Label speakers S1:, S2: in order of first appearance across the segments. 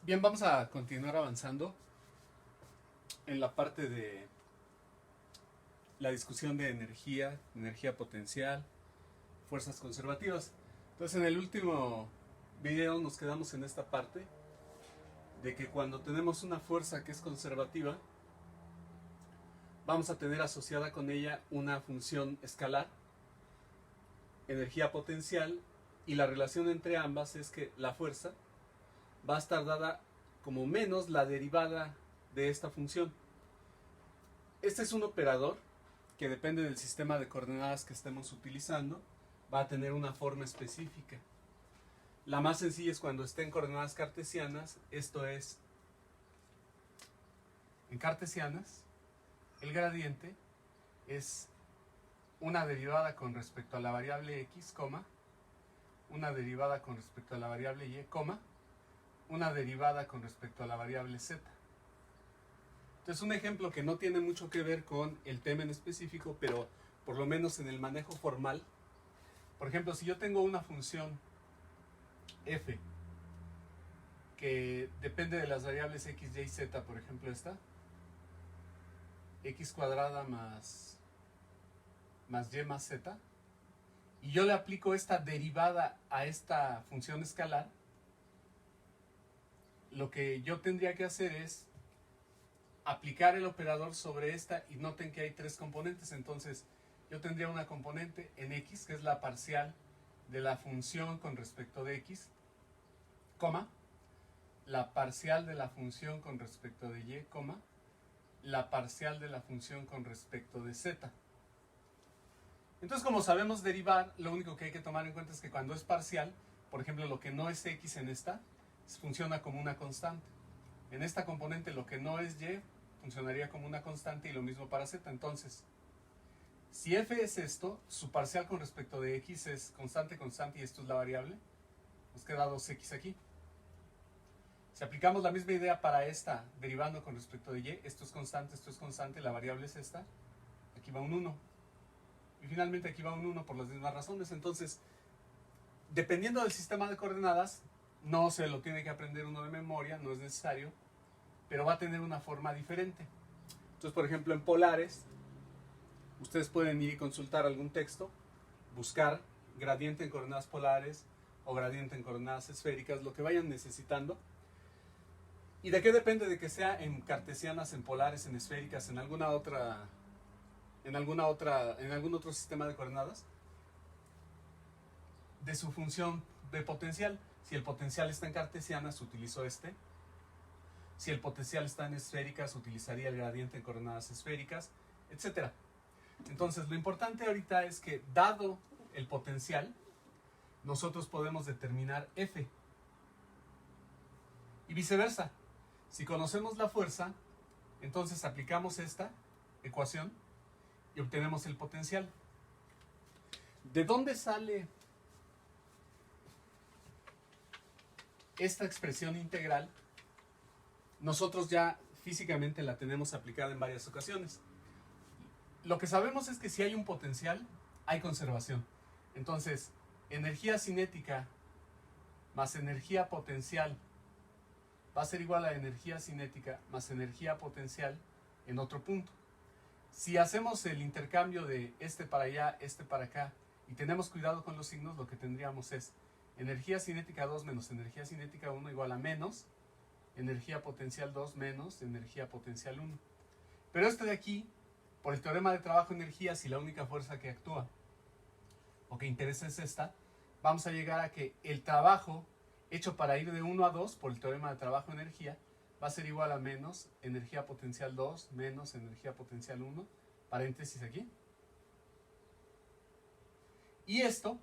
S1: Bien, vamos a continuar avanzando en la parte de la discusión de energía, energía potencial, fuerzas conservativas. Entonces, en el último video nos quedamos en esta parte de que cuando tenemos una fuerza que es conservativa, vamos a tener asociada con ella una función escalar, energía potencial, y la relación entre ambas es que la fuerza va a estar dada como menos la derivada de esta función. Este es un operador que depende del sistema de coordenadas que estemos utilizando, va a tener una forma específica. La más sencilla es cuando esté en coordenadas cartesianas, esto es, en cartesianas, el gradiente es una derivada con respecto a la variable x, una derivada con respecto a la variable y, una derivada con respecto a la variable z. Entonces, un ejemplo que no tiene mucho que ver con el tema en específico, pero por lo menos en el manejo formal. Por ejemplo, si yo tengo una función f que depende de las variables x, y, z, por ejemplo esta, x cuadrada más y más z, y yo le aplico esta derivada a esta función escalar, lo que yo tendría que hacer es aplicar el operador sobre esta, y noten que hay tres componentes. Entonces yo tendría una componente en x, que es la parcial de la función con respecto de x, la parcial de la función con respecto de y, la parcial de la función con respecto de z. Entonces, como sabemos derivar, lo único que hay que tomar en cuenta es que cuando es parcial, por ejemplo, lo que no es x en esta, funciona como una constante. En esta componente lo que no es y funcionaría como una constante, y lo mismo para z. Entonces, si f es esto, su parcial con respecto de x es constante, constante, y esto es la variable, nos queda 2x aquí. Si aplicamos la misma idea para esta, derivando con respecto de y, esto es constante, la variable es esta, aquí va un 1. Y finalmente aquí va un 1 por las mismas razones. Entonces, dependiendo del sistema de coordenadas, no se lo tiene que aprender uno de memoria, no es necesario, pero va a tener una forma diferente. Entonces, por ejemplo, en polares, ustedes pueden ir y consultar algún texto, buscar gradiente en coordenadas polares o gradiente en coordenadas esféricas, lo que vayan necesitando. ¿Y de qué depende? De que sea en cartesianas, en polares, en esféricas, en algún otro sistema de coordenadas, de su función de potencial. Si el potencial está en cartesianas, utilizo este. Si el potencial está en esféricas, utilizaría el gradiente en coordenadas esféricas, etc. Entonces, lo importante ahorita es que, dado el potencial, nosotros podemos determinar f. Y viceversa. Si conocemos la fuerza, entonces aplicamos esta ecuación y obtenemos el potencial. ¿De dónde sale esta expresión integral? Nosotros ya físicamente la tenemos aplicada en varias ocasiones. Lo que sabemos es que si hay un potencial, hay conservación. Entonces, energía cinética más energía potencial va a ser igual a energía cinética más energía potencial en otro punto. Si hacemos el intercambio de este para allá, este para acá, y tenemos cuidado con los signos, lo que tendríamos es energía cinética 2 menos energía cinética 1 igual a menos energía potencial 2 menos energía potencial 1. Pero este de aquí, por el teorema de trabajo-energía, si la única fuerza que actúa o que interesa es esta, vamos a llegar a que el trabajo hecho para ir de 1 a 2 por el teorema de trabajo-energía va a ser igual a menos energía potencial 2 menos energía potencial 1, paréntesis aquí. Y esto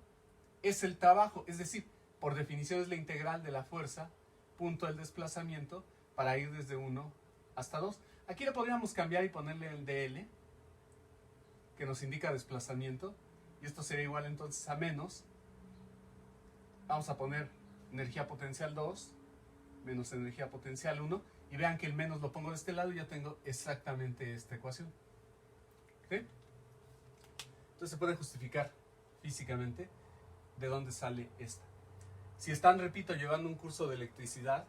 S1: es el trabajo, es decir, por definición es la integral de la fuerza, punto del desplazamiento, para ir desde 1 hasta 2. Aquí lo podríamos cambiar y ponerle el dl, que nos indica desplazamiento, y esto sería igual entonces a menos, vamos a poner energía potencial 2 menos energía potencial 1, y vean que el menos lo pongo de este lado y ya tengo exactamente esta ecuación. ¿Okay? Entonces se puede justificar físicamente de dónde sale esta. Si están, repito, llevando un curso de electricidad,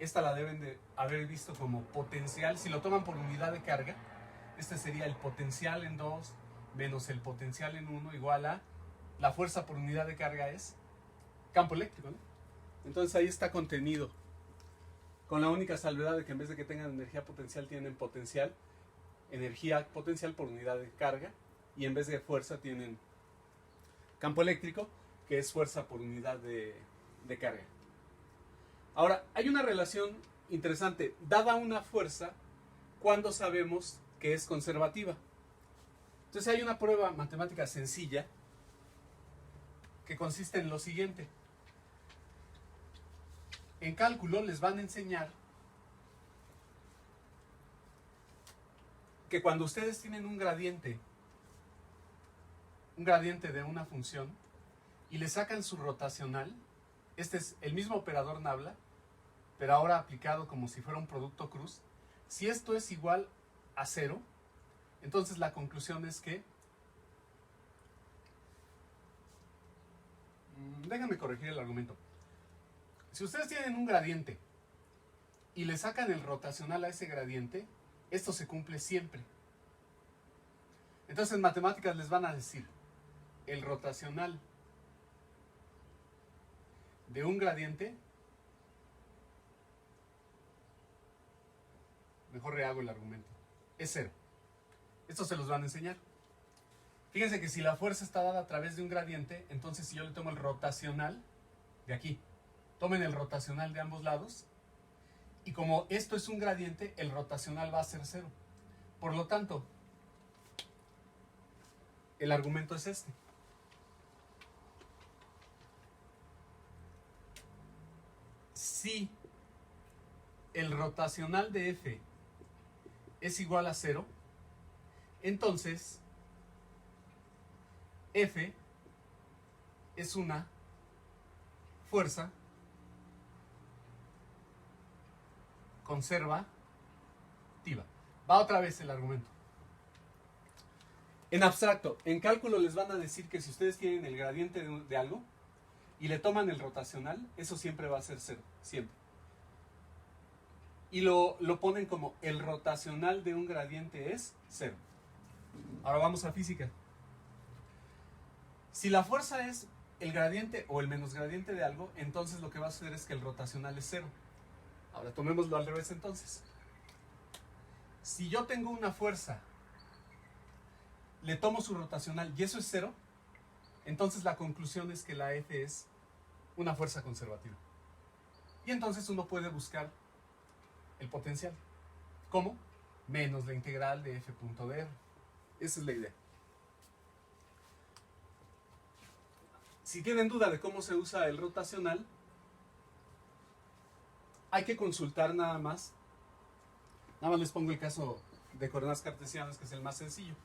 S1: esta la deben de haber visto como potencial. Si lo toman por unidad de carga, este sería el potencial en 2 menos el potencial en 1 igual a la fuerza por unidad de carga es campo eléctrico, ¿no? Entonces ahí está contenido, con la única salvedad de que en vez de que tengan energía potencial tienen potencial, energía potencial por unidad de carga, y en vez de fuerza tienen campo eléctrico, que es fuerza por unidad de carga. Ahora, hay una relación interesante. Dada una fuerza, ¿cuándo sabemos que es conservativa? Entonces hay una prueba matemática sencilla que consiste en lo siguiente. En cálculo les van a enseñar que cuando ustedes tienen un gradiente de una función y le sacan su rotacional, este es el mismo operador Nabla, pero ahora aplicado como si fuera un producto cruz. Si esto es igual a 0, entonces la conclusión es que, déjame corregir el argumento. Si ustedes tienen un gradiente y le sacan el rotacional a ese gradiente, esto se cumple siempre. Entonces en matemáticas les van a decir, el rotacional de un gradiente, mejor rehago el argumento, es 0. Esto se los van a enseñar. Fíjense que si la fuerza está dada a través de un gradiente, entonces si yo le tomo el rotacional de aquí, tomen el rotacional de ambos lados, y como esto es un gradiente, el rotacional va a ser 0. Por lo tanto, el argumento es este. Si el rotacional de F es igual a 0, entonces F es una fuerza conservativa. Va otra vez el argumento. En abstracto, en cálculo les van a decir que si ustedes tienen el gradiente de algo y le toman el rotacional, eso siempre va a ser 0, siempre. Y lo ponen como el rotacional de un gradiente es 0. Ahora vamos a física. Si la fuerza es el gradiente o el menos gradiente de algo, entonces lo que va a suceder es que el rotacional es 0. Ahora tomémoslo al revés entonces. Si yo tengo una fuerza, le tomo su rotacional y eso es 0, entonces la conclusión es que la F es una fuerza conservativa. Y entonces uno puede buscar el potencial. ¿Cómo? Menos la integral de F punto de R. Esa es la idea. Si tienen duda de cómo se usa el rotacional, hay que consultar nada más. Nada más les pongo el caso de coordenadas cartesianas, que es el más sencillo.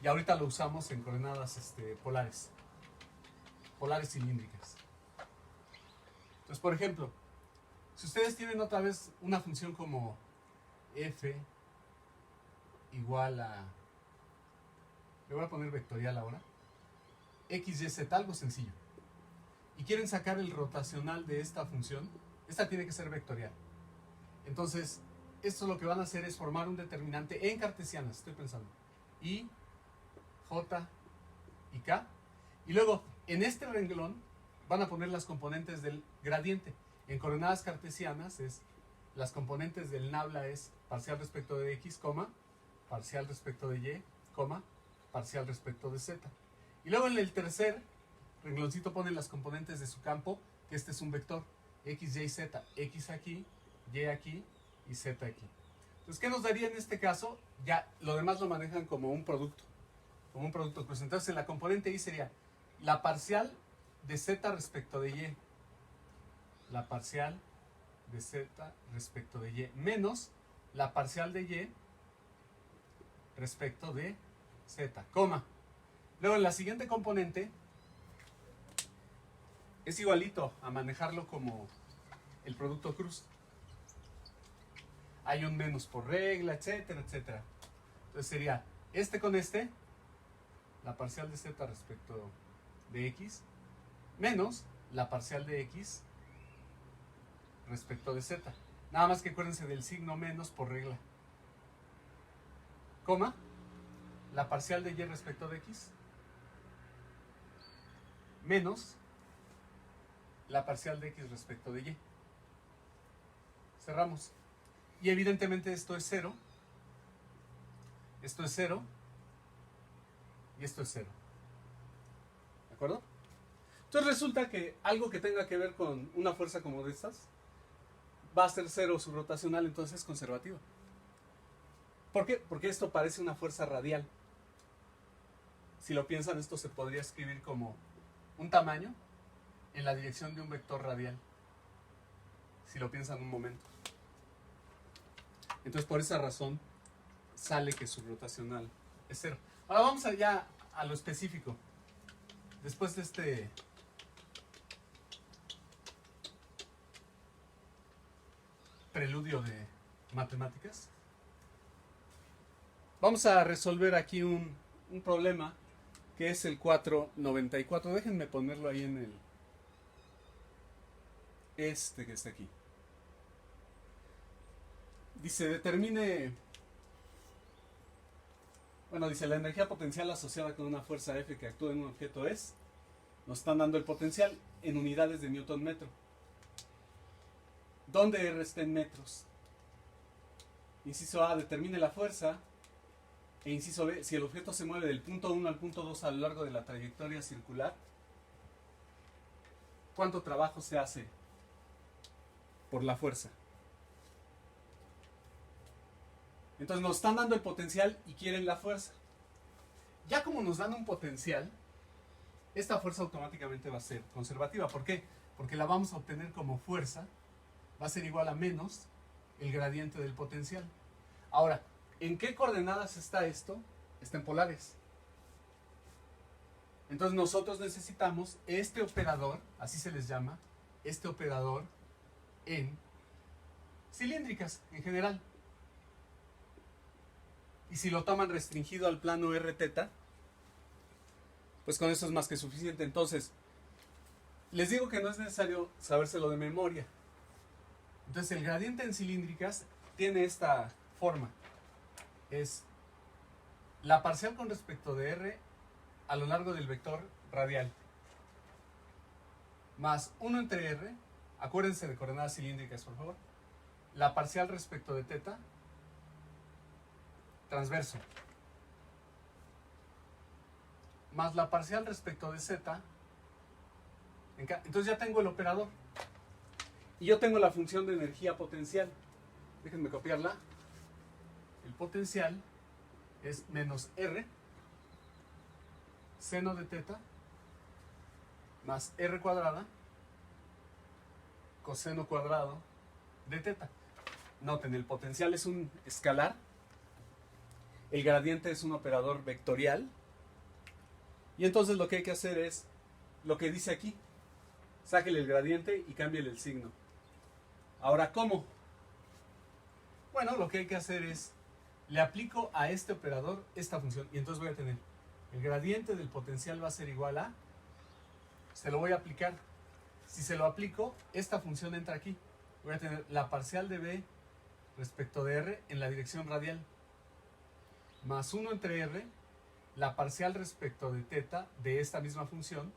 S1: Y ahorita lo usamos en coordenadas polares cilíndricas. Entonces, por ejemplo, si ustedes tienen otra vez una función como F igual a, le voy a poner vectorial ahora, x, y, z, algo sencillo, y quieren sacar el rotacional de esta función, esta tiene que ser vectorial. Entonces, esto lo que van a hacer es formar un determinante en cartesianas, estoy pensando, y, j y k, y luego en este renglón van a poner las componentes del gradiente. En coordenadas cartesianas es las componentes del nabla es parcial respecto de x, parcial respecto de y, parcial respecto de z. Y luego en el tercer rengloncito ponen las componentes de su campo, que este es un vector, x, y, z, x aquí, y aquí y z aquí. Entonces, ¿qué nos daría en este caso? Ya lo demás lo manejan como un producto cruz. Entonces, en la componente y sería la parcial de z respecto de y, la parcial de z respecto de y, menos la parcial de y respecto de z, coma. Luego en la siguiente componente es igualito a manejarlo como el producto cruz. Hay un menos por regla, etcétera, etcétera. Entonces sería este con este, la parcial de z respecto de x, menos la parcial de x respecto de z. Nada más que acuérdense del signo menos por regla. Coma, la parcial de y respecto de x, menos la parcial de x respecto de y. Cerramos. Y evidentemente esto es 0. Esto es 0. Y esto es 0. ¿De acuerdo? Entonces resulta que algo que tenga que ver con una fuerza como de estas va a ser 0 su rotacional, entonces es conservativa. ¿Por qué? Porque esto parece una fuerza radial. Si lo piensan, esto se podría escribir como un tamaño en la dirección de un vector radial. Si lo piensan un momento. Entonces por esa razón sale que su rotacional es 0. Ahora vamos allá a lo específico. Después de este preludio de matemáticas, vamos a resolver aquí un problema que es el 494. Déjenme ponerlo ahí en el que está aquí. Dice, determine, dice la energía potencial asociada con una fuerza F que actúa en un objeto es, nos están dando el potencial en unidades de Newton metro, donde R está en metros. Inciso A, determine la fuerza, e inciso B, si el objeto se mueve del punto 1 al punto 2 a lo largo de la trayectoria circular, ¿cuánto trabajo se hace por la fuerza? Entonces nos están dando el potencial y quieren la fuerza. Ya como nos dan un potencial, esta fuerza automáticamente va a ser conservativa. ¿Por qué? Porque la vamos a obtener como fuerza, va a ser igual a menos el gradiente del potencial. Ahora, ¿en qué coordenadas está esto? Está en polares. Entonces nosotros necesitamos este operador, así se les llama, este operador en cilíndricas en general. Y si lo toman restringido al plano r θ, pues con eso es más que suficiente. Entonces, les digo que no es necesario sabérselo de memoria. Entonces el gradiente en cilíndricas tiene esta forma. Es la parcial con respecto de r a lo largo del vector radial más 1 entre r, acuérdense de coordenadas cilíndricas por favor, la parcial respecto de θ transverso más la parcial respecto de z. Entonces ya tengo el operador y yo tengo la función de energía potencial. Déjenme copiarla. El potencial es menos r seno de θ más r cuadrada coseno cuadrado de θ. Noten, el potencial es un escalar, el gradiente es un operador vectorial, y entonces lo que hay que hacer es lo que dice aquí: sáquele el gradiente y cámbiale el signo. Ahora, ¿cómo? Bueno, lo que hay que hacer es, le aplico a este operador esta función, y entonces voy a tener el gradiente del potencial va a ser igual a, se lo voy a aplicar, si se lo aplico, esta función entra aquí, voy a tener la parcial de b respecto de r en la dirección radial, más 1 entre r, la parcial respecto de θ de esta misma función,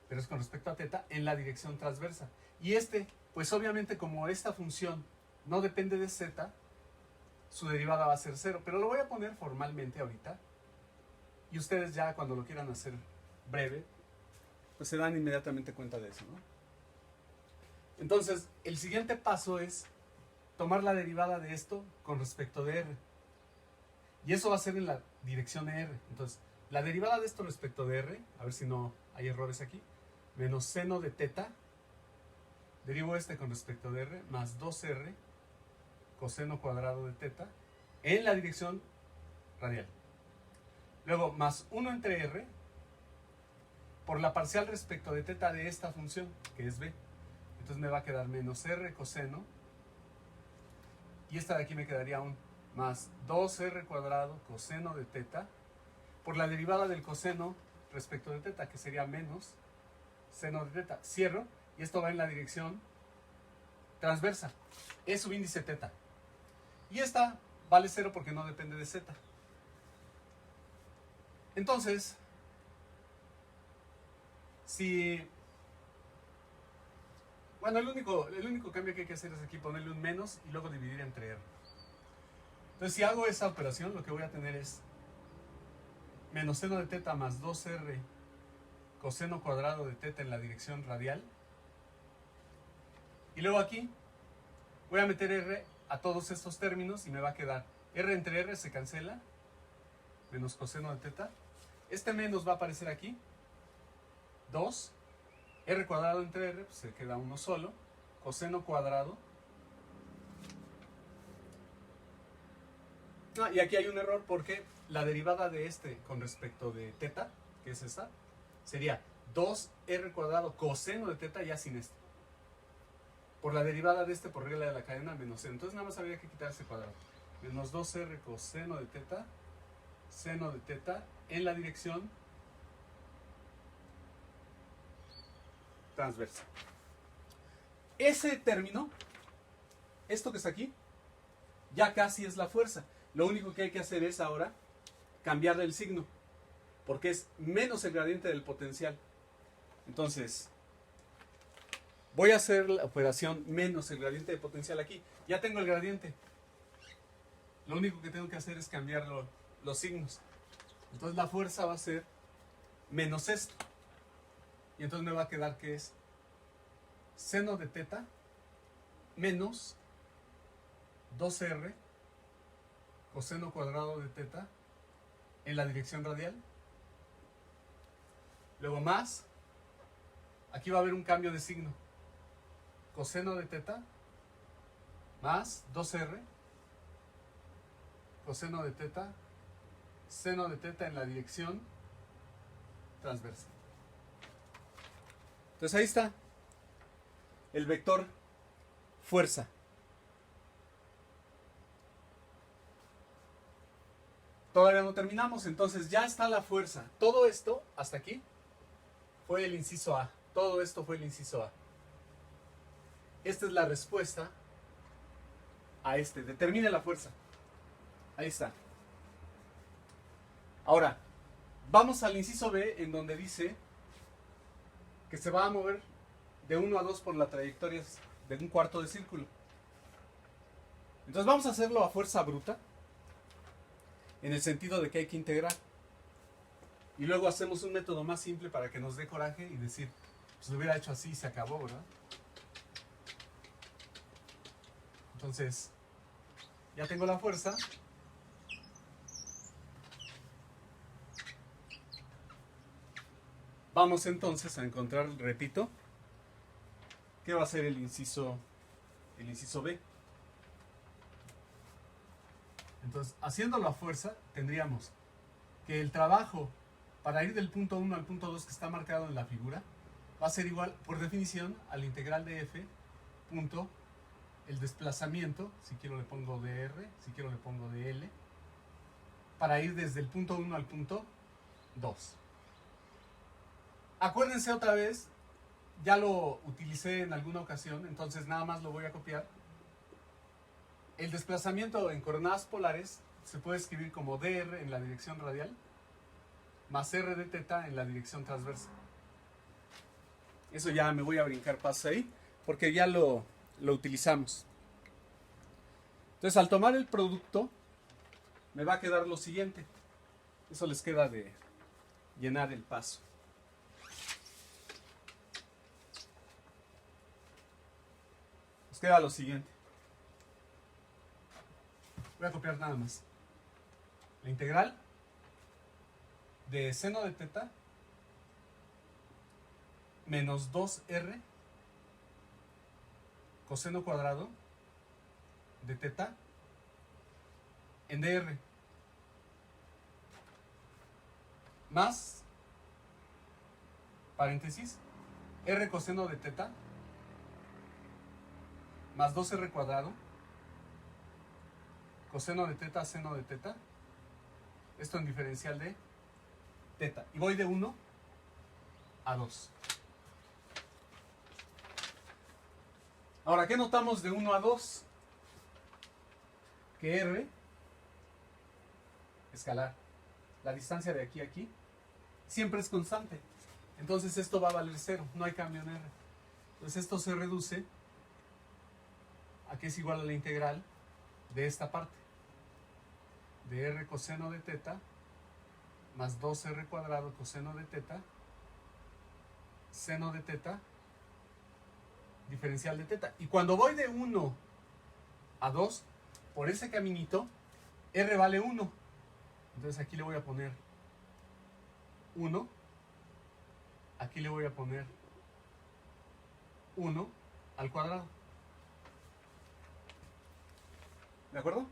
S1: pero es con respecto a θ, en la dirección transversa. Y pues obviamente como esta función no depende de z, su derivada va a ser 0, pero lo voy a poner formalmente ahorita, y ustedes ya cuando lo quieran hacer breve, pues se dan inmediatamente cuenta de eso, ¿no? Entonces, el siguiente paso es tomar la derivada de esto con respecto de r. Y eso va a ser en la dirección de r. Entonces, la derivada de esto respecto de r, a ver si no hay errores aquí, menos seno de θ, derivo con respecto de r, más 2r coseno cuadrado de θ, en la dirección radial. Luego, más 1 entre r, por la parcial respecto de θ de esta función, que es b. Entonces me va a quedar menos r coseno, y esta de aquí me quedaría un más 2r cuadrado coseno de θ, por la derivada del coseno respecto de θ, que sería menos seno de θ. Cierro, y esto va en la dirección transversa, E subíndice teta. Y esta vale 0 porque no depende de z. Entonces, si... Bueno, el único cambio que hay que hacer es aquí ponerle un menos y luego dividir entre r. Entonces, si hago esa operación, lo que voy a tener es menos seno de teta más 2r coseno cuadrado de teta en la dirección radial. Y luego aquí voy a meter r a todos estos términos y me va a quedar r entre r se cancela, menos coseno de teta. Este menos va a aparecer aquí, 2, r cuadrado entre r, pues se queda uno solo, coseno cuadrado. Y aquí hay un error porque la derivada de este con respecto de teta, que es esta, sería 2r cuadrado coseno de teta ya sin este. Por la derivada de este por regla de la cadena menos c. Entonces nada más habría que quitar ese cuadrado. Menos 2r coseno de teta, seno de teta en la dirección transversa. Ese término, esto que está aquí, ya casi es la fuerza. Lo único que hay que hacer es ahora cambiarle el signo, porque es menos el gradiente del potencial. Entonces, voy a hacer la operación menos el gradiente de potencial aquí. Ya tengo el gradiente. Lo único que tengo que hacer es cambiar los signos. Entonces la fuerza va a ser menos esto. Y entonces me va a quedar que es seno de teta menos 2r coseno cuadrado de teta en la dirección radial. Luego más, aquí va a haber un cambio de signo. Coseno de teta más 2r coseno de teta seno de teta en la dirección transversa. Entonces ahí está el vector fuerza. Todavía no terminamos, entonces ya está la fuerza. Todo esto, hasta aquí, fue el inciso A. Todo esto fue el inciso A. Esta es la respuesta a este. Determine la fuerza. Ahí está. Ahora, vamos al inciso B, en donde dice que se va a mover de 1 a 2 por la trayectoria de un cuarto de círculo. Entonces vamos a hacerlo a fuerza bruta, en el sentido de que hay que integrar. Y luego hacemos un método más simple para que nos dé coraje y decir, pues lo hubiera hecho así y se acabó, ¿verdad? Entonces, ya tengo la fuerza. Vamos entonces a encontrar, repito, ¿qué va a ser el inciso B? Entonces, haciéndolo a fuerza, tendríamos que el trabajo para ir del punto 1 al punto 2 que está marcado en la figura va a ser igual, por definición, al integral de f punto el desplazamiento, si quiero le pongo dr, si quiero le pongo dl, para ir desde el punto 1 al punto 2. Acuérdense otra vez, ya lo utilicé en alguna ocasión, entonces nada más lo voy a copiar. El desplazamiento en coordenadas polares se puede escribir como dr en la dirección radial más r de teta en la dirección transversa. Eso ya me voy a brincar pasos ahí porque ya lo utilizamos. Entonces al tomar el producto me va a quedar lo siguiente. Eso les queda de llenar el paso. Nos queda lo siguiente. Voy a copiar nada más. La integral de seno de teta menos 2r coseno cuadrado de teta en dr más paréntesis r coseno de teta más 2r cuadrado coseno de teta seno de teta, esto en diferencial de teta, y voy de 1 a 2. Ahora, ¿qué notamos de 1 a 2? Que R, escalar, la distancia de aquí a aquí, siempre es constante. Entonces esto va a valer 0, no hay cambio en R. Entonces esto se reduce a que es igual a la integral de esta parte, de R coseno de teta más 2R cuadrado coseno de teta, seno de teta, diferencial de teta. Y cuando voy de 1 a 2, por ese caminito, R vale 1. Entonces aquí le voy a poner 1. Aquí le voy a poner 1 al cuadrado. ¿De acuerdo?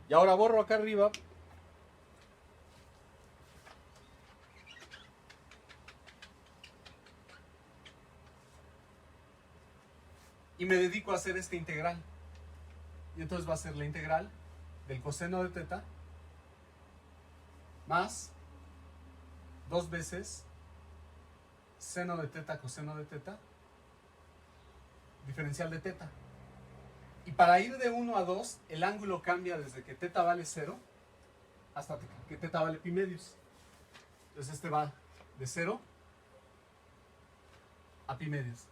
S1: Y ahora borro acá arriba. Y me dedico a hacer esta integral. Y entonces va a ser la integral del coseno de teta más 2 veces seno de teta coseno de teta diferencial de teta. Y para ir de 1 a 2, el ángulo cambia desde que teta vale 0 hasta que teta vale pi medios. Entonces este va de 0 a pi medios.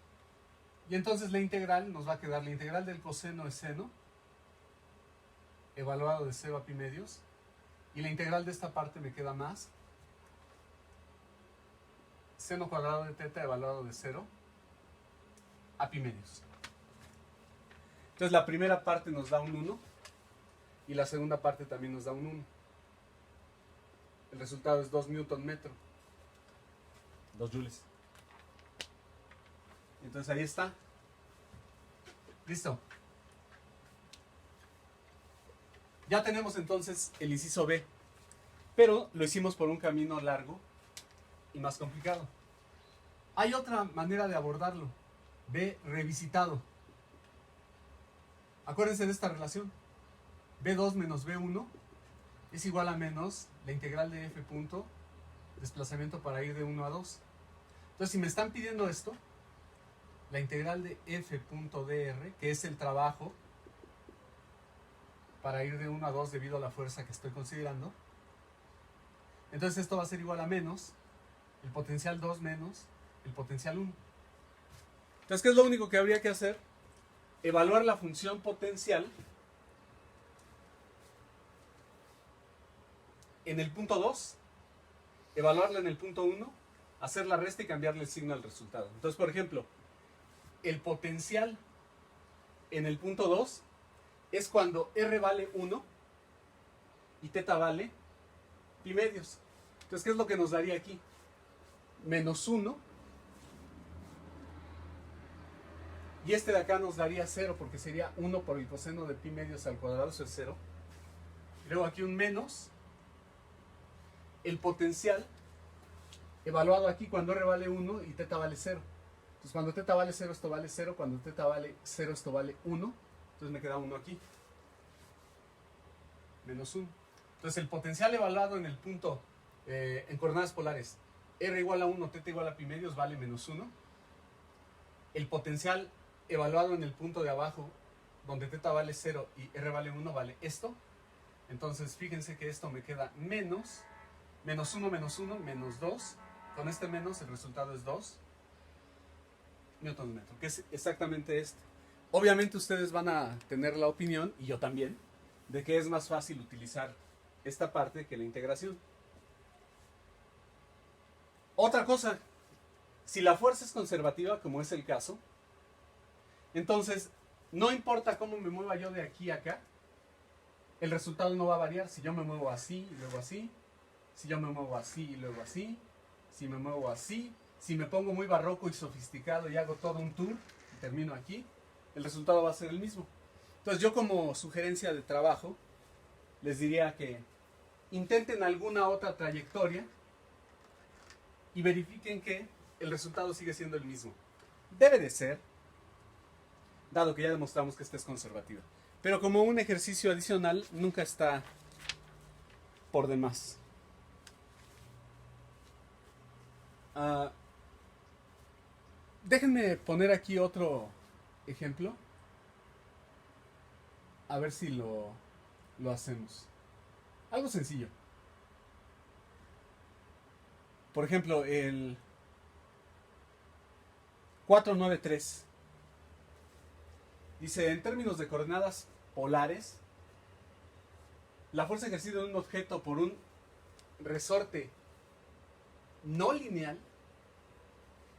S1: Y entonces la integral nos va a quedar la integral del coseno de seno evaluado de 0 a pi medios. Y la integral de esta parte me queda más seno cuadrado de teta evaluado de 0 a pi medios. Entonces la primera parte nos da un 1 y la segunda parte también nos da un 1. El resultado es 2 newton metro. 2 joules. Entonces ahí está. Listo. Ya tenemos entonces el inciso B. Pero lo hicimos por un camino largo y más complicado. Hay otra manera de abordarlo. B revisitado. Acuérdense de esta relación. B2 menos B1 es igual a menos la integral de f punto desplazamiento para ir de 1 a 2. Entonces, si me están pidiendo esto, la integral de f punto dr, que es el trabajo para ir de 1 a 2 debido a la fuerza que estoy considerando, entonces esto va a ser igual a menos el potencial 2 menos el potencial 1. Entonces, ¿qué es lo único que habría que hacer? Evaluar la función potencial en el punto 2, evaluarla en el punto 1, hacer la resta y cambiarle el signo al resultado. Entonces, por ejemplo, el potencial en el punto 2 es cuando R vale 1 y teta vale pi medios. Entonces, ¿qué es lo que nos daría aquí? Menos 1. Y este de acá nos daría 0 porque sería 1 por el coseno de pi medios al cuadrado, eso es 0. Luego aquí un menos. El potencial evaluado aquí cuando R vale 1 y teta vale 0. Entonces cuando teta vale 0 esto vale 0, cuando teta vale 0 esto vale 1. Entonces me queda 1 aquí. Menos 1. Entonces el potencial evaluado en el punto, en coordenadas polares, R igual a 1, teta igual a pi medios vale menos 1. El potencial evaluado en el punto de abajo, donde teta vale 0 y R vale 1, vale esto. Entonces fíjense que esto me queda menos 1, menos 2. Con este menos el resultado es 2 newton metro, que es exactamente este. Obviamente ustedes van a tener la opinión, y yo también, de que es más fácil utilizar esta parte que la integración. Otra cosa, si la fuerza es conservativa, como es el caso, entonces no importa cómo me mueva yo de aquí a acá, el resultado no va a variar. Si yo me muevo así y luego así, si yo me muevo así y luego así, si me muevo así, si me pongo muy barroco y sofisticado y hago todo un tour y termino aquí, el resultado va a ser el mismo. Entonces yo, como sugerencia de trabajo, les diría que intenten alguna otra trayectoria y verifiquen que el resultado sigue siendo el mismo. Debe de ser, dado que ya demostramos que esta es conservativa. Pero como un ejercicio adicional, nunca está por demás. Déjenme poner aquí otro ejemplo. A ver si lo hacemos. Algo sencillo. Por ejemplo, el 493. Dice, en términos de coordenadas polares, la fuerza ejercida en un objeto por un resorte no lineal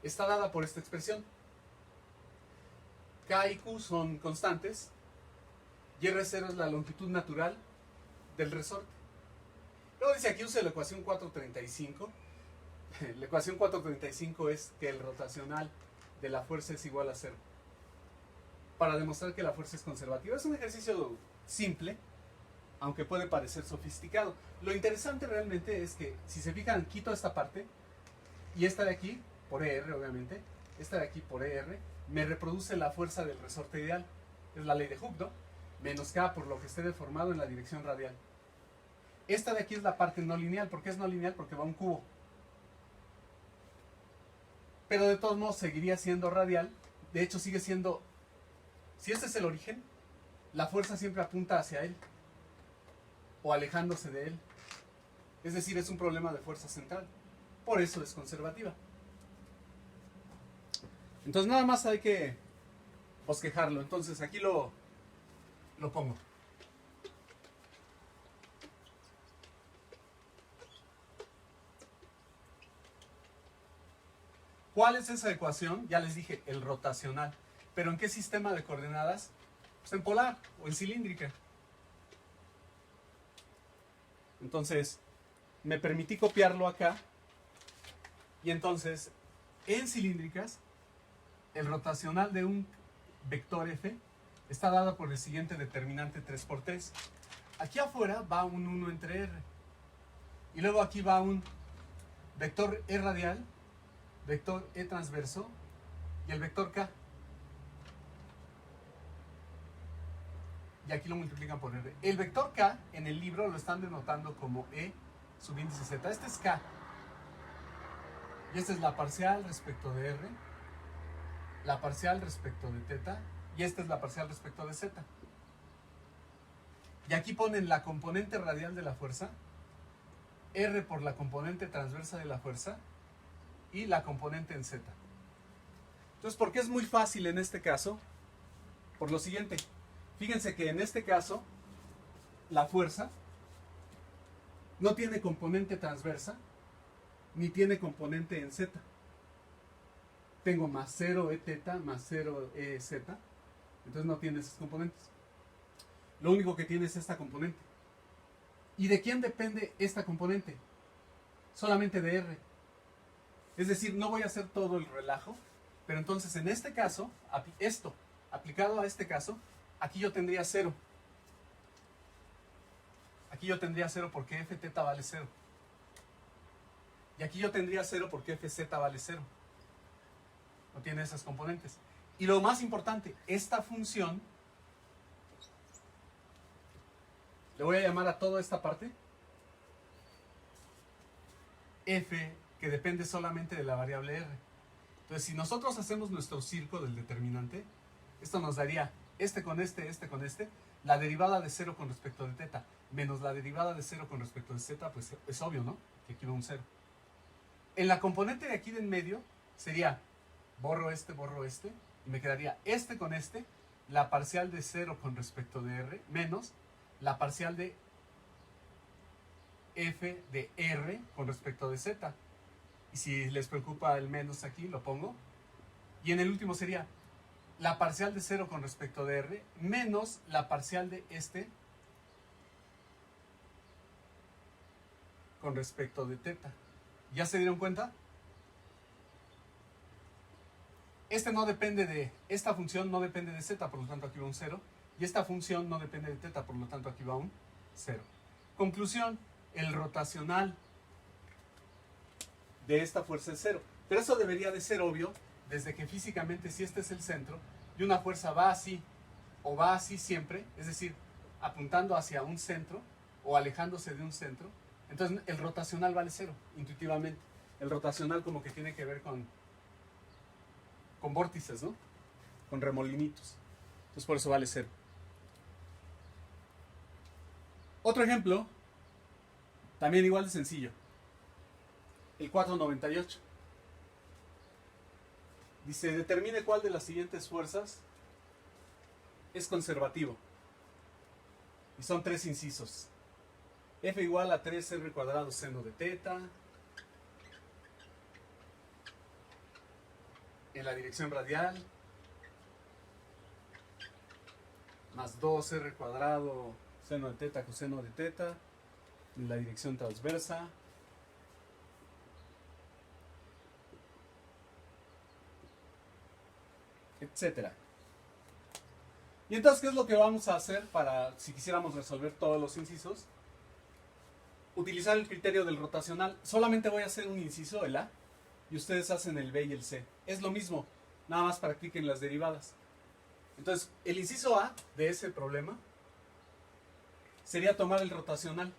S1: está dada por esta expresión. K y Q son constantes y R0 es la longitud natural del resorte. Luego dice aquí use la ecuación 435. La ecuación 435 es que el rotacional de la fuerza es igual a 0. Para demostrar que la fuerza es conservativa. Es un ejercicio simple, aunque puede parecer sofisticado. Lo interesante realmente es que, si se fijan, quito esta parte y esta de aquí, por ER obviamente, esta de aquí por ER, me reproduce la fuerza del resorte ideal. Es la ley de Hooke, ¿no? Menos K por lo que esté deformado en la dirección radial. Esta de aquí es la parte no lineal. ¿Por qué es no lineal? Porque va un cubo. Pero de todos modos seguiría siendo radial. De hecho sigue siendo, si este es el origen, la fuerza siempre apunta hacia él o alejándose de él. Es decir, es un problema de fuerza central. Por eso es conservativa. Entonces nada más hay que bosquejarlo. Entonces aquí lo pongo. ¿Cuál es esa ecuación? Ya les dije, el rotacional. ¿Pero en qué sistema de coordenadas? Pues en polar o en cilíndrica. Entonces, me permití copiarlo acá. Y entonces, en cilíndricas, el rotacional de un vector F está dado por el siguiente determinante 3×3. Aquí afuera va un 1 entre R. Y luego aquí va un vector E radial, vector E transverso y el vector K. Y aquí lo multiplican por R. El vector K en el libro lo están denotando como E subíndice Z. Este es K. Y esta es la parcial respecto de R, la parcial respecto de θ, y esta es la parcial respecto de Z. Y aquí ponen la componente radial de la fuerza, R por la componente transversa de la fuerza, y la componente en Z. Entonces, ¿por qué es muy fácil en este caso? Por lo siguiente. Fíjense que en este caso, la fuerza no tiene componente transversa, ni tiene componente en Z. Tengo más 0 Eθ más 0 EZ. Entonces no tiene esos componentes. Lo único que tiene es esta componente. ¿Y de quién depende esta componente? Solamente de R. Es decir, no voy a hacer todo el relajo, pero entonces en este caso, esto, aplicado a este caso, aquí yo tendría 0. Aquí yo tendría 0 porque Fθ vale 0. Y aquí yo tendría 0 porque Fz vale 0. No tiene esas componentes. Y lo más importante, esta función, le voy a llamar a toda esta parte F, que depende solamente de la variable R. Entonces, si nosotros hacemos nuestro circo del determinante, esto nos daría este con este, la derivada de 0 con respecto de θ, menos la derivada de 0 con respecto de z, pues es obvio, ¿no? Que aquí va un 0. En la componente de aquí de en medio sería, borro este, y me quedaría este con este, la parcial de 0 con respecto de R, menos la parcial de F de R con respecto de Z. Y si les preocupa el menos aquí, lo pongo. Y en el último sería la parcial de 0 con respecto de R, menos la parcial de este con respecto de θ. ¿Ya se dieron cuenta? Esta función no depende de z, por lo tanto aquí va un 0. Y esta función no depende de θ, por lo tanto aquí va un 0. Conclusión, el rotacional de esta fuerza es 0. Pero eso debería de ser obvio, desde que físicamente si este es el centro, y una fuerza va así, o va así siempre, es decir, apuntando hacia un centro, o alejándose de un centro, entonces el rotacional vale 0, intuitivamente. El rotacional como que tiene que ver con con vórtices, ¿no? Con remolinitos. Entonces por eso vale 0. Otro ejemplo, también igual de sencillo. El 498. Dice, determine cuál de las siguientes fuerzas es conservativo. Y son 3 incisos. F igual a 3R cuadrado seno de teta. En la dirección radial. Más 2R cuadrado seno de teta coseno de teta. En la dirección transversa. Etcétera. Y entonces, ¿qué es lo que vamos a hacer para, si quisiéramos resolver todos los incisos? Utilizar el criterio del rotacional. Solamente voy a hacer un inciso, el A, y ustedes hacen el B y el C. Es lo mismo, nada más practiquen las derivadas. Entonces, el inciso A de ese problema sería tomar el rotacional.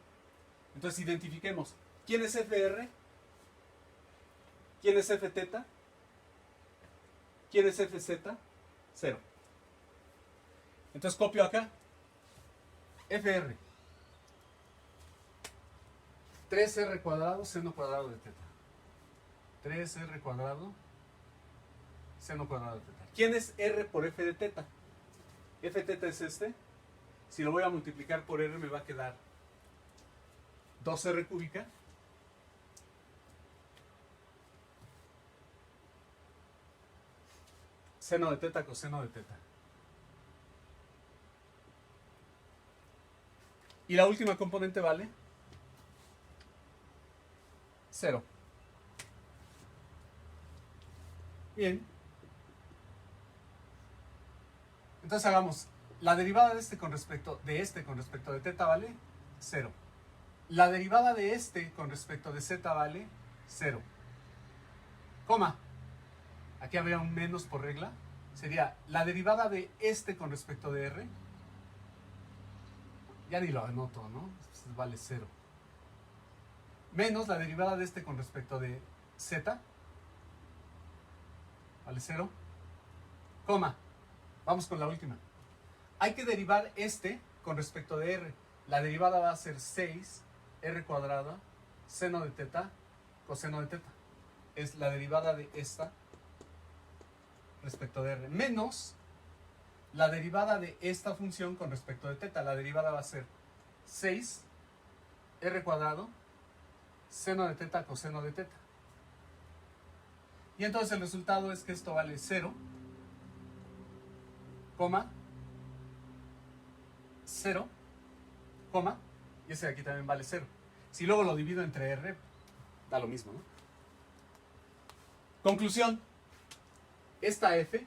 S1: Entonces, identifiquemos quién es FR, quién es Fθ, quién es Fz, 0. Entonces copio acá. FR. 3R cuadrado seno cuadrado de teta. 3R cuadrado seno cuadrado de teta. ¿Quién es R por F de teta? Fθ es este. Si lo voy a multiplicar por R me va a quedar 2R cúbica. Seno de teta coseno de teta. Y la última componente vale 0. Bien. Entonces hagamos la derivada de este con respecto de teta vale 0. La derivada de este con respecto de z vale 0. Coma. Aquí habría un menos por regla. Sería la derivada de este con respecto de r. Ya ni lo anoto, ¿no? Entonces vale 0. Menos la derivada de este con respecto de z. Vale 0. Coma. Vamos con la última. Hay que derivar este con respecto de r. La derivada va a ser 6r cuadrada seno de teta coseno de teta. Es la derivada de esta respecto de r. Menos la derivada de esta función con respecto de teta. La derivada va a ser 6r cuadrado seno de teta coseno de teta. Y entonces el resultado es que esto vale 0, coma, 0, coma, y ese de aquí también vale 0. Si luego lo divido entre r, da lo mismo, ¿no? Conclusión. Esta f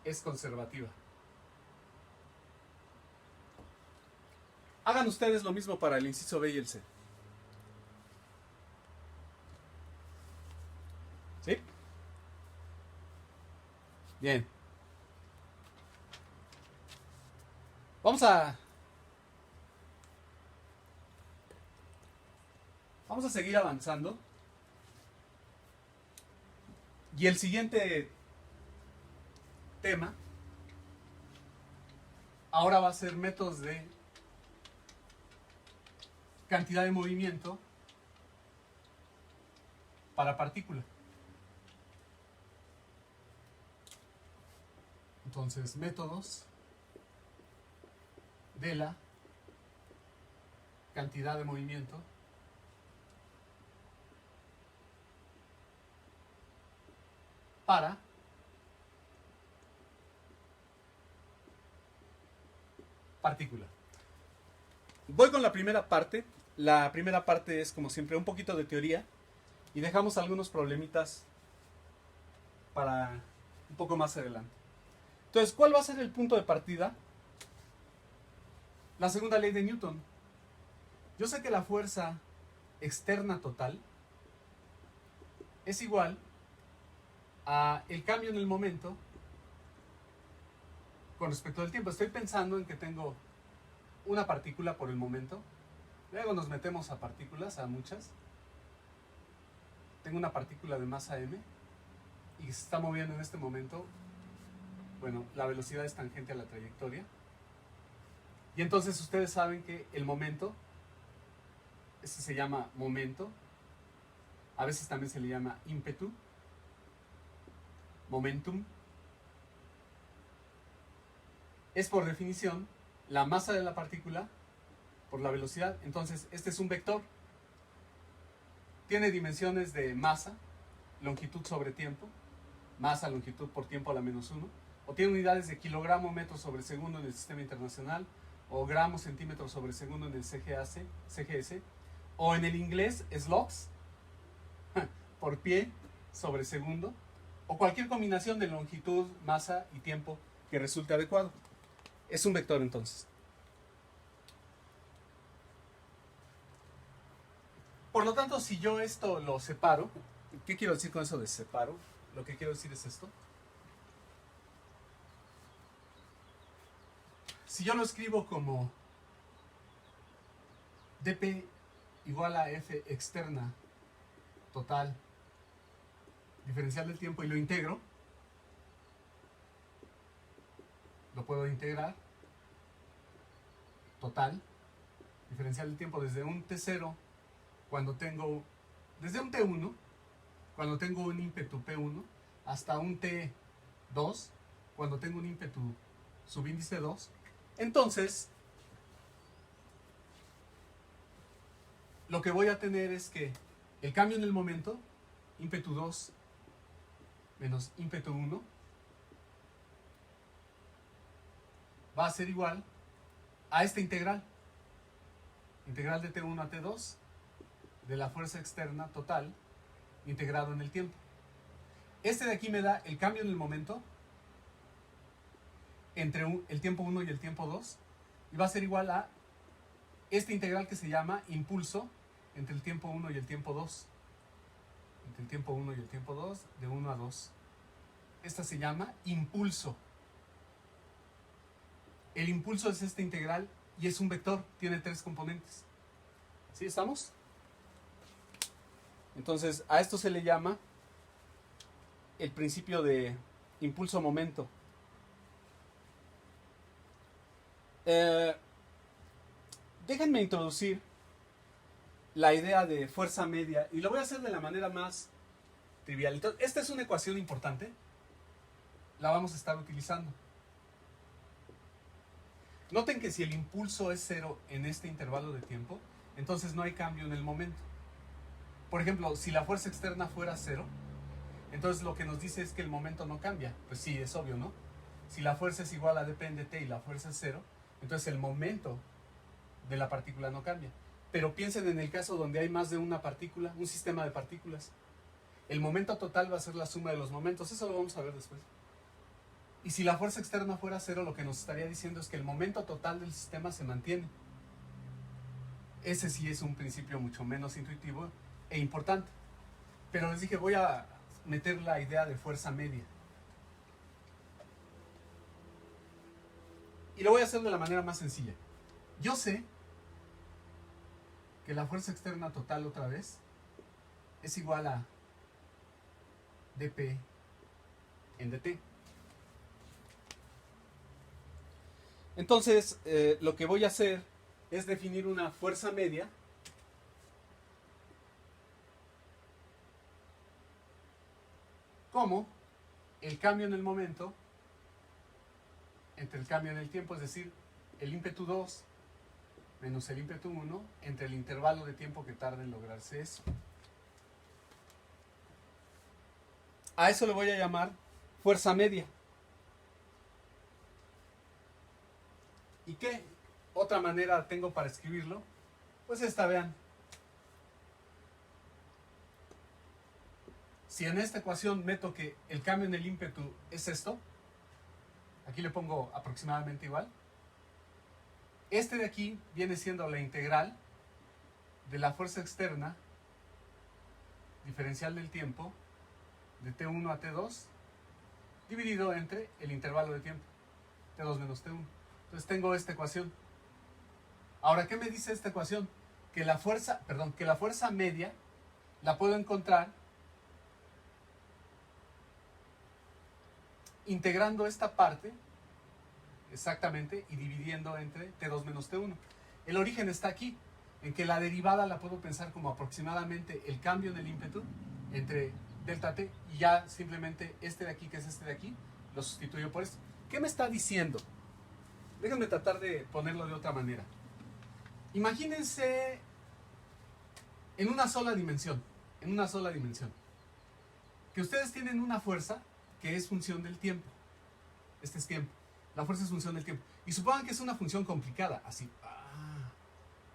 S1: es conservativa. Hagan ustedes lo mismo para el inciso B y el C. ¿Sí? Bien. Vamos a seguir avanzando. Y el siguiente tema ahora va a ser métodos de cantidad de movimiento para partícula. Entonces, métodos de la cantidad de movimiento para partícula. Voy con la primera parte. La primera parte es, como siempre, un poquito de teoría y dejamos algunos problemitas para un poco más adelante. Entonces, ¿cuál va a ser el punto de partida? La segunda ley de Newton. Yo sé que la fuerza externa total es igual a el cambio en el momento con respecto al tiempo. Estoy pensando en que tengo una partícula por el momento Luego nos metemos a partículas, a muchas. Tengo una partícula de masa m y que se está moviendo en este momento. Bueno, la velocidad es tangente a la trayectoria. Y entonces ustedes saben que el momento, este se llama momento, a veces también se le llama ímpetu, momentum, es por definición la masa de la partícula por la velocidad. Entonces este es un vector, tiene dimensiones de masa, longitud sobre tiempo, masa, longitud por tiempo a la -1, o tiene unidades de kilogramo, metro sobre segundo en el sistema internacional, o gramos, centímetros sobre segundo en el CGS, o en el inglés, slogs, por pie sobre segundo, o cualquier combinación de longitud, masa y tiempo que resulte adecuado. Es un vector entonces. Por lo tanto, si yo esto lo separo, ¿qué quiero decir con eso de separo? Lo que quiero decir es esto. Si yo lo escribo como dp igual a f externa total diferencial del tiempo y lo integro, lo puedo integrar total diferencial del tiempo desde un t0 cuando tengo, desde un t1 cuando tengo un ímpetu p1 hasta un t2 cuando tengo un ímpetu subíndice 2. Entonces lo que voy a tener es que el cambio en el momento, ímpetu 2 menos ímpetu 1, va a ser igual a esta integral de T1 a T2 de la fuerza externa total integrado en el tiempo. Este de aquí me da el cambio en el momento entre el tiempo 1 y el tiempo 2 y va a ser igual a esta integral que se llama impulso entre el tiempo 1 y el tiempo 2. Entre el tiempo 1 y el tiempo 2, de 1 a 2. Esta se llama impulso. El impulso es esta integral y es un vector, tiene 3 componentes. ¿Sí estamos? Entonces, a esto se le llama el principio de impulso-momento. Déjenme introducir la idea de fuerza media y lo voy a hacer de la manera más trivial. Entonces, esta es una ecuación importante, la vamos a estar utilizando. Noten que si el impulso es 0 en este intervalo de tiempo, entonces no hay cambio en el momento. Por ejemplo, si la fuerza externa fuera 0, entonces lo que nos dice es que el momento no cambia. Pues sí, es obvio, ¿no? Si la fuerza es igual a dp en dt y la fuerza es 0, entonces el momento de la partícula no cambia. Pero piensen en el caso donde hay más de una partícula, un sistema de partículas. El momento total va a ser la suma de los momentos, eso lo vamos a ver después. Y si la fuerza externa fuera 0, lo que nos estaría diciendo es que el momento total del sistema se mantiene. Ese sí es un principio mucho menos intuitivo e importante. Pero les dije, voy a meter la idea de fuerza media. Y lo voy a hacer de la manera más sencilla. Yo sé que la fuerza externa total otra vez es igual a dp en dt. Entonces, lo que voy a hacer es definir una fuerza media como el cambio en el momento entre el cambio en el tiempo, es decir, el ímpetu 2 menos el ímpetu 1 entre el intervalo de tiempo que tarda en lograrse eso. A eso le voy a llamar fuerza media. ¿Y qué otra manera tengo para escribirlo? Pues esta, vean. Si en esta ecuación meto que el cambio en el ímpetu es esto, aquí le pongo aproximadamente igual. Este de aquí viene siendo la integral de la fuerza externa diferencial del tiempo de T1 a T2 dividido entre el intervalo de tiempo, T2 menos T1. Entonces tengo esta ecuación. Ahora, ¿qué me dice esta ecuación? que la fuerza media la puedo encontrar integrando esta parte exactamente y dividiendo entre T2 menos T1. El origen está aquí, en que la derivada la puedo pensar como aproximadamente el cambio en el ímpetu entre delta T y ya simplemente este de aquí, que es este de aquí, lo sustituyo por esto. ¿Qué me está diciendo? Déjenme tratar de ponerlo de otra manera. Imagínense en una sola dimensión, que ustedes tienen una fuerza que es función del tiempo. Este es tiempo. La fuerza es función del tiempo. Y supongan que es una función complicada, así.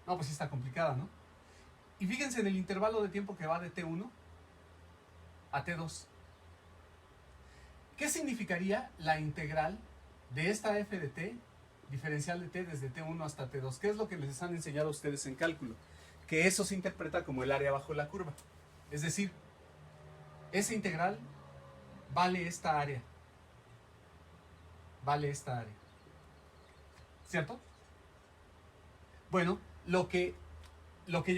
S1: No, pues sí está complicada, ¿no? Y fíjense en el intervalo de tiempo que va de T1 a T2. ¿Qué significaría la integral de esta f de t, diferencial de t desde T1 hasta T2? ¿Qué es lo que les han enseñado a ustedes en cálculo? Que eso se interpreta como el área bajo la curva. Es decir, esa integral vale esta área. ¿Cierto? Bueno, lo que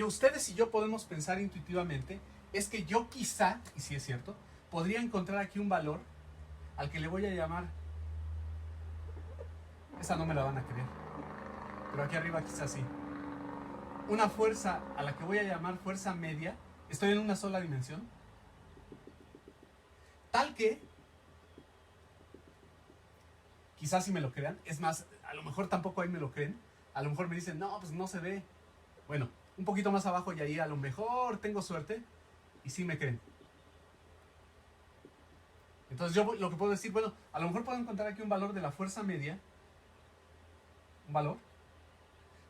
S1: ustedes y yo podemos pensar intuitivamente es que yo quizá, y si es cierto, podría encontrar aquí un valor al que le voy a llamar, esa no me la van a creer, pero aquí arriba quizás sí, una fuerza a la que voy a llamar fuerza media. Estoy en una sola dimensión, tal que quizás sí me lo crean. Es más, a lo mejor tampoco ahí me lo creen. A lo mejor me dicen, no, pues no se ve. Bueno, un poquito más abajo y ahí a lo mejor tengo suerte y sí me creen. Entonces yo lo que puedo decir, bueno, a lo mejor puedo encontrar aquí un valor de la fuerza media, un valor,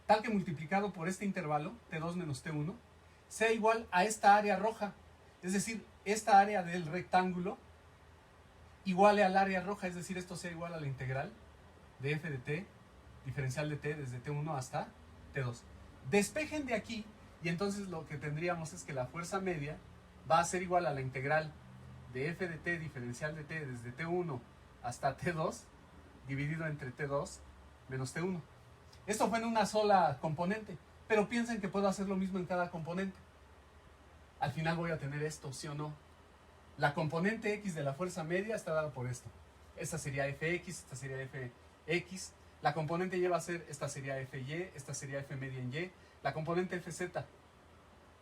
S1: tal que multiplicado por este intervalo, T2 menos T1, sea igual a esta área roja. Es decir, esta área del rectángulo iguale al área roja, es decir, esto sea igual a la integral de f de t, diferencial de t desde T1 hasta T2. Despejen de aquí y entonces lo que tendríamos es que la fuerza media va a ser igual a la integral de f de t, diferencial de t desde T1 hasta T2, dividido entre T2 menos T1. Esto fue en una sola componente, pero piensen que puedo hacer lo mismo en cada componente. Al final voy a tener esto, ¿sí o no? La componente x de la fuerza media está dada por esto. Esta sería fx, esta sería fx. La componente y va a ser, esta sería fy, esta sería f media en y. La componente fz.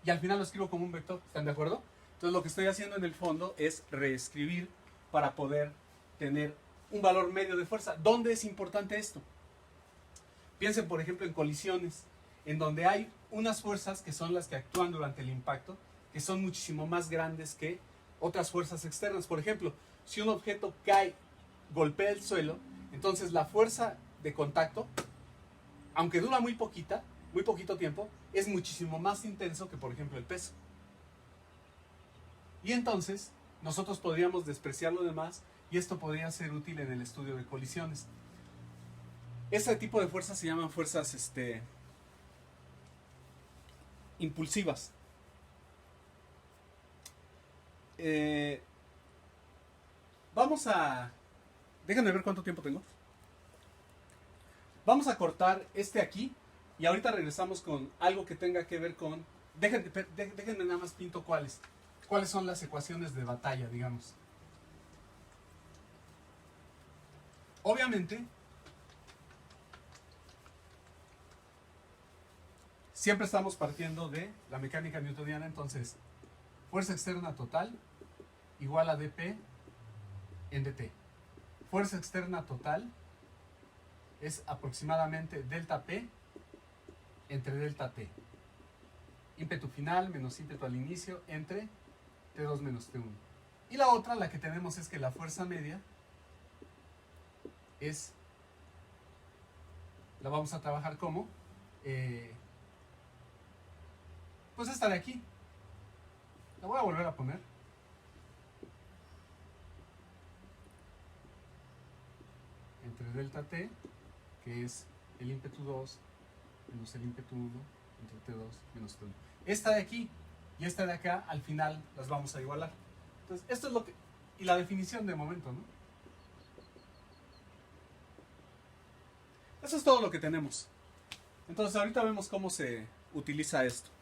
S1: Y al final lo escribo como un vector, ¿están de acuerdo? Entonces lo que estoy haciendo en el fondo es reescribir para poder tener un valor medio de fuerza. ¿Dónde es importante esto? Piensen, por ejemplo, en colisiones, en donde hay unas fuerzas que son las que actúan durante el impacto, que son muchísimo más grandes que otras fuerzas externas. Por ejemplo, si un objeto cae, golpea el suelo, entonces la fuerza de contacto, aunque dura muy poquito tiempo, es muchísimo más intenso que, por ejemplo, el peso. Y entonces nosotros podríamos despreciar lo demás y esto podría ser útil en el estudio de colisiones. Ese tipo de fuerzas se llaman fuerzas impulsivas. Vamos a... Déjenme ver cuánto tiempo tengo. Vamos a cortar este aquí y ahorita regresamos con algo que tenga que ver con... Déjenme nada más pinto cuáles son las ecuaciones de batalla, digamos. Obviamente, siempre estamos partiendo de la mecánica newtoniana, entonces, fuerza externa total igual a dp en dt. Fuerza externa total es aproximadamente delta p entre delta t. Ímpetu final menos ímpetu al inicio entre T2 menos T1. Y la otra, la que tenemos, es que la fuerza media es, la vamos a trabajar como, pues esta de aquí. La voy a volver a poner. Entre delta t, que es el ímpetu 2 menos el ímpetu 1 entre T2 menos T1. Esta de aquí y esta de acá, al final las vamos a igualar. Entonces, esto es lo que... Y la definición de momento, ¿no? Eso es todo lo que tenemos. Entonces, ahorita vemos cómo se utiliza esto.